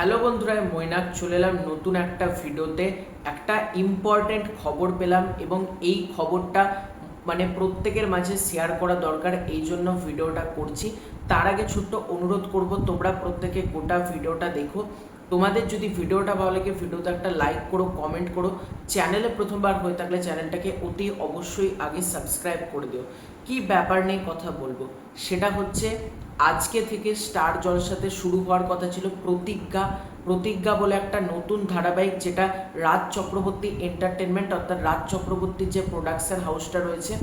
Hello বন্ধুরা, মৈনাক চলে এলাম নতুন একটা ভিডিওতে। একটা ইম্পর্টেন্ট খবর পেলাম এবং এই খবরটা প্রত্যেকের মাঝে শেয়ার করা দরকার, এই জন্য ভিডিওটা করছি। তার আগে ছোট্ট অনুরোধ করব, তোমরা প্রত্যেকে গোটা ভিডিওটা দেখো। তোমাদের যদি ভিডিওটা ভালো লাগে ভিডিওতে একটা লাইক করো, কমেন্ট করো। চ্যানেলে প্রথমবার হয়ে থাকলে চ্যানেলটাকে অতি অবশ্যই আগে সাবস্ক্রাইব করে দিও। কি ব্যাপার নিয়ে কথা বলবো সেটা হচ্ছে, আজকে থেকে স্টার জলসাতে শুরু হওয়ার কথা ছিল প্রতিজ্ঞা বলে একটা নতুন ধারাবাহিক, যেটা রাজ চক্রবর্তী এন্টারটেনমেন্ট অর্থাৎ রাজ চক্রবর্তীর যে প্রোডাকশন হাউসটা রয়েছে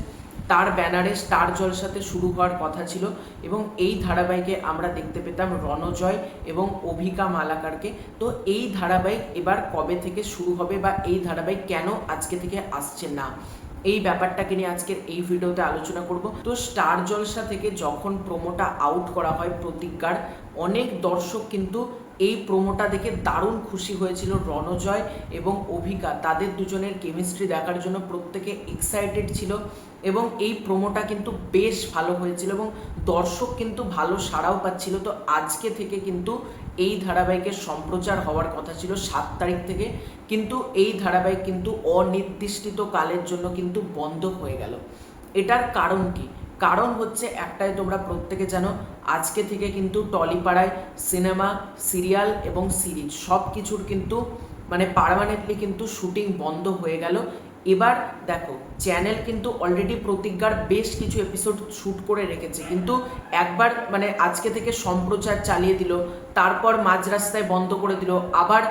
তার ব্যানারে স্টার জলসাতে শুরু হওয়ার কথা ছিল। এবং এই ধারাবাহিকে আমরা দেখতে পেতাম রণজয় এবং অভিকা মালাকারকে। তো এই ধারাবাহিক এবার কবে থেকে শুরু হবে বা এই ধারাবাহিক কেন আজকে থেকে আসছে না, এই ব্যাপারটাকে নিয়ে আজকের এই ভিডিওতে আলোচনা করব। তো স্টার জলসা থেকে যখন প্রোমোটা আউট করা হয় প্রতিজ্ঞার, অনেক দর্শক কিন্তু এই প্রোমোটা দেখে দারুণ খুশি হয়েছিল। রণজয় এবং অভিকা তাদের দুজনের কেমিস্ট্রি দেখার জন্য প্রত্যেকে এক্সাইটেড ছিল এবং এই প্রোমোটা কিন্তু বেশ ভালো হয়েছিল এবং দর্শক কিন্তু ভালো সাড়াও পাচ্ছিল। তো আজকে থেকে কিন্তু এই ধারাবাহিকের সম্প্রচার হওয়ার কথা ছিল 7 তারিখ থেকে, কিন্তু এই ধারাবাহিক কিন্তু অনির্দিষ্ট কালের জন্য কিন্তু বন্ধ হয়ে গেল। এটার কারণ কি? কারণ হচ্ছে একটাই, তোমরা প্রত্যেকে জানো, আজকে থেকে কিন্তু টলিপাড়ায় সিনেমা, সিরিয়াল এবং সিরিজ সব কিছুর কিন্তু পার্মানেন্টলি কিন্তু শুটিং বন্ধ হয়ে গেল। এবার দেখো, চ্যানেল কিন্তু অলরেডি প্রতিজ্ঞার বেশ কিছু এপিসোড শ্যুট করে রেখেছে, কিন্তু একবার আজকে থেকে সম্প্রচার চালিয়ে দিল, তারপর মাঝ রাস্তায় বন্ধ করে দিল, আবার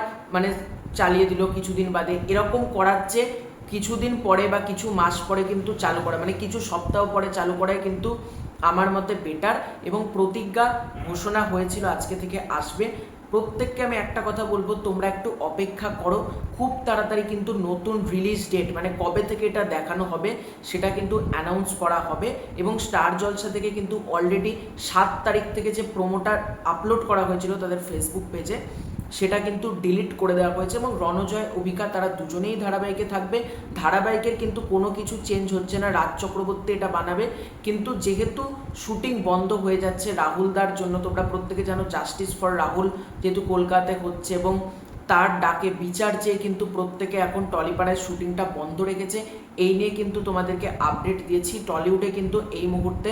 চালিয়ে দিল কিছুদিন বাদে। এরকম করার চেয়ে কিছুদিন পরে বা কিছু মাস পরে কিন্তু চালু করা, কিছু সপ্তাহ পরে চালু করাই কিন্তু আমার মতে বেটার। এবং প্রতিজ্ঞা ঘোষণা হয়েছিল আজকে থেকে আসবে। প্রত্যেককে আমি একটা কথা বলবো, তোমরা একটু অপেক্ষা করো, খুব তাড়াতাড়ি কিন্তু নতুন রিলিজ ডেট কবে থেকে এটা দেখানো হবে সেটা কিন্তু অ্যানাউন্স করা হবে। এবং স্টার জলসা থেকে কিন্তু অলরেডি 7 তারিখ থেকে যে প্রোমোটা আপলোড করা হয়েছিল তাদের ফেসবুক পেজে, সেটা কিন্তু ডিলিট করে দেওয়া হয়েছে। এবং রণজয়, অভিকা তারা দুজনেই ধারাবাহিকে থাকবে। ধারাবাহিকের কিন্তু কোনো কিছু চেঞ্জ হচ্ছে না, রাজ চক্রবর্তী এটা বানাবে। কিন্তু যেহেতু শুটিং বন্ধ হয়ে যাচ্ছে রাহুলদার জন্য, তোমরা প্রত্যেকে জানো জাস্টিস ফর রাহুল যেহেতু কলকাতায় হচ্ছে এবং তার ডাকে বিচার চেয়ে কিন্তু প্রত্যেকে এখন টলিপাড়ায় শুটিংটা বন্ধ রেখেছে। এই নিয়ে কিন্তু তোমাদেরকে আপডেট দিয়েছি। টলিউডে কিন্তু এই মুহূর্তে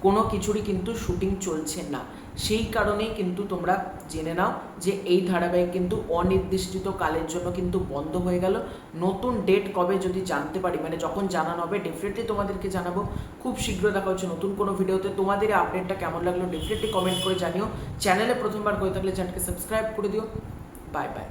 কোনো কিছুরই কিন্তু শুটিং চলছে না। সেই কারণেই কিন্তু তোমরা জেনে নাও যে এই ধারাবাহিক কিন্তু অনির্দিষ্ট কালের জন্য কিন্তু বন্ধ হয়ে গেল। নতুন ডেট কবে যদি জানতে পারি, যখন জানানো হবে ডেফিনেটলি তোমাদেরকে জানাবো। খুব শীঘ্র দেখা হচ্ছে নতুন কোনো ভিডিওতে। তোমাদের এই আপডেটটা কেমন লাগলো ডেফিনেটলি কমেন্ট করে জানিও। চ্যানেলে প্রথমবার হয়ে থাকলে চ্যানেলকে সাবস্ক্রাইব করে দিও। Bye bye.